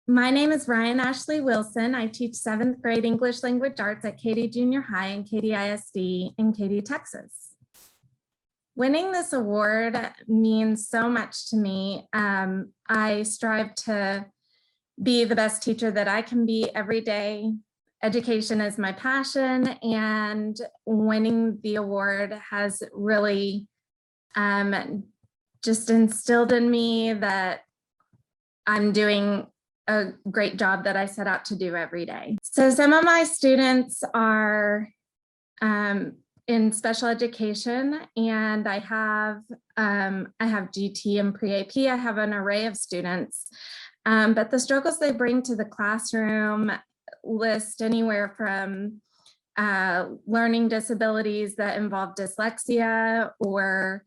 My name is Ryan Ashley Wilson. I teach 7th grade English Language Arts at Katy Junior High and Katy ISD in Katy, Texas. Winning this award means so much to me. I strive to be the best teacher that I can be every day. Education is my passion, and winning the award has really just instilled in me that I'm doing a great job that I set out to do every day. So some of my students are in special education, and I have GT and pre-AP. I have an array of students, but the struggles they bring to the classroom list anywhere from learning disabilities that involve dyslexia or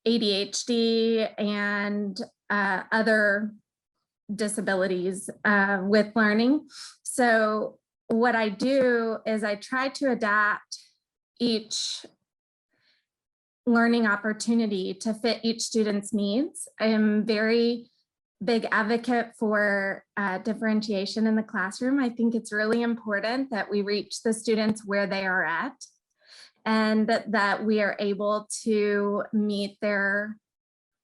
ADHD and other disabilities with learning. So what I do is I try to adapt each learning opportunity to fit each student's needs. I am very big advocate for differentiation in the classroom. I think it's really important that we reach the students where they are at, and that we are able to meet their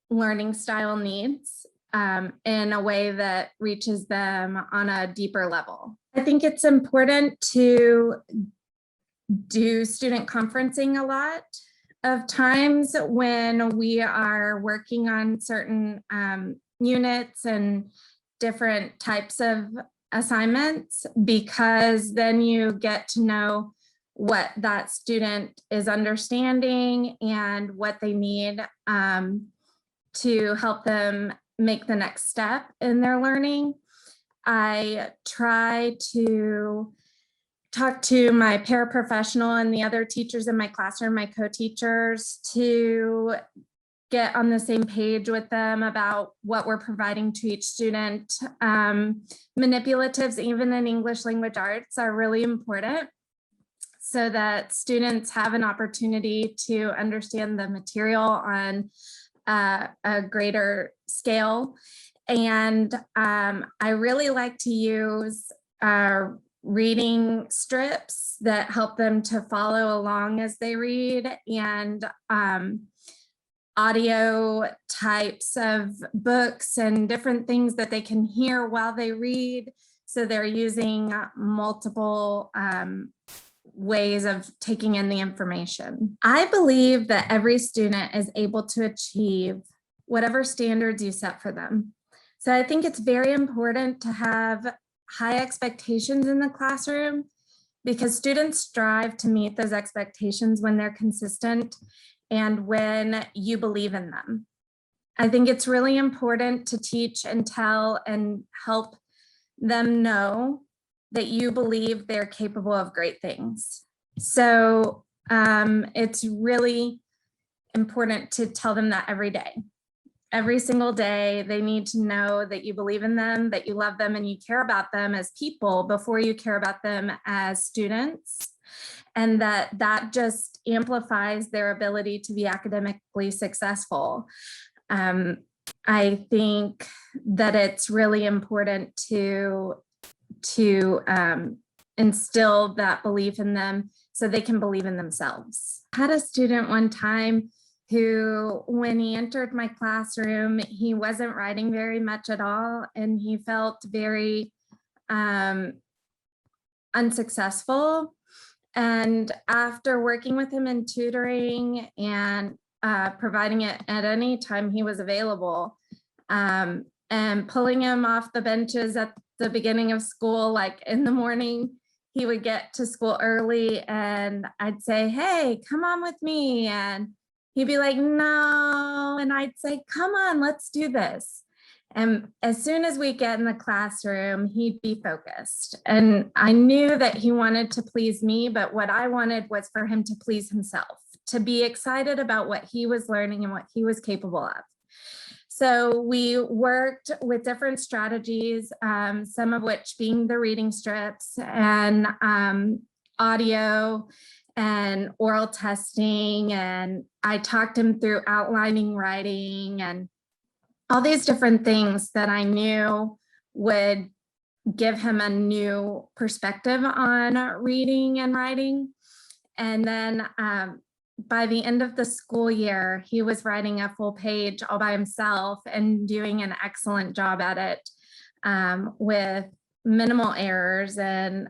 learning style needs in a way that reaches them on a deeper level. I think it's important to do student conferencing a lot of times when we are working on certain units and different types of assignments, because then you get to know what that student is understanding and what they need to help them make the next step in their learning. I try to talk to my paraprofessional and the other teachers in my classroom, my co-teachers, to get on the same page with them about what we're providing to each student. Manipulatives, even in English language arts, are really important so that students have an opportunity to understand the material on a greater scale. And I really like to use reading strips that help them to follow along as they read, and audio types of books and different things that they can hear while they read. So they're using multiple ways of taking in the information. I believe that every student is able to achieve whatever standards you set for them. So I think it's very important to have high expectations in the classroom, because students strive to meet those expectations when they're consistent and when you believe in them. I think it's really important to teach and tell and help them know that you believe they're capable of great things. So it's really important to tell them that every day. Every single day, they need to know that you believe in them, that you love them, and you care about them as people before you care about them as students. And that just amplifies their ability to be academically successful. I think that it's really important to instill that belief in them so they can believe in themselves. I had a student one time who, when he entered my classroom, he wasn't writing very much at all, and he felt very unsuccessful. And after working with him in tutoring and providing it at any time he was available, and pulling him off the benches at the beginning of school, like in the morning, he would get to school early and I'd say, "Hey, come on with me." And he'd be like, "No." And I'd say, "Come on, let's do this." And as soon as we get in the classroom, he'd be focused. And I knew that he wanted to please me, but what I wanted was for him to please himself, to be excited about what he was learning and what he was capable of. So we worked with different strategies, some of which being the reading strips and audio and oral testing. And I talked him through outlining writing and all these different things that I knew would give him a new perspective on reading and writing. And then by the end of the school year, he was writing a full page all by himself and doing an excellent job at it, with minimal errors, and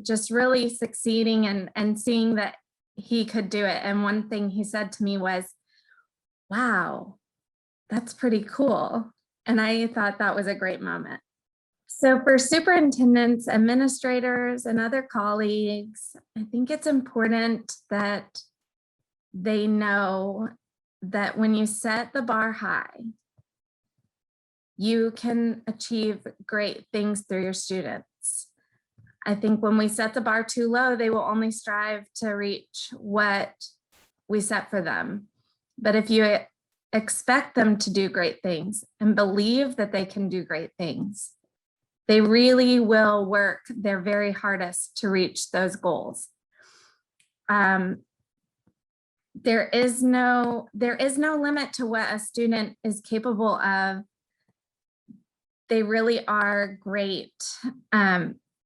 just really succeeding and seeing that he could do it. And one thing he said to me was, "Wow, that's pretty cool." And I thought that was a great moment. So for superintendents, administrators, and other colleagues, I think it's important that they know that when you set the bar high, you can achieve great things through your students. I think when we set the bar too low, they will only strive to reach what we set for them. But if you expect them to do great things and believe that they can do great things, they really will work their very hardest to reach those goals. There is no limit to what a student is capable of. They really are great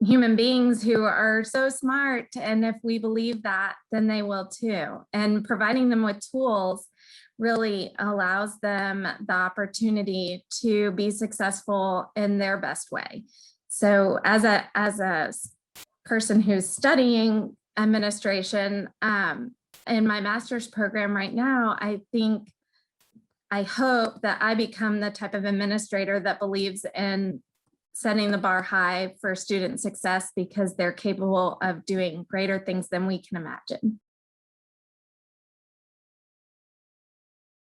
human beings who are so smart. And if we believe that, then they will too. And providing them with tools really allows them the opportunity to be successful in their best way. So as a person who's studying administration in my master's program right now, I hope that I become the type of administrator that believes in setting the bar high for student success, because they're capable of doing greater things than we can imagine.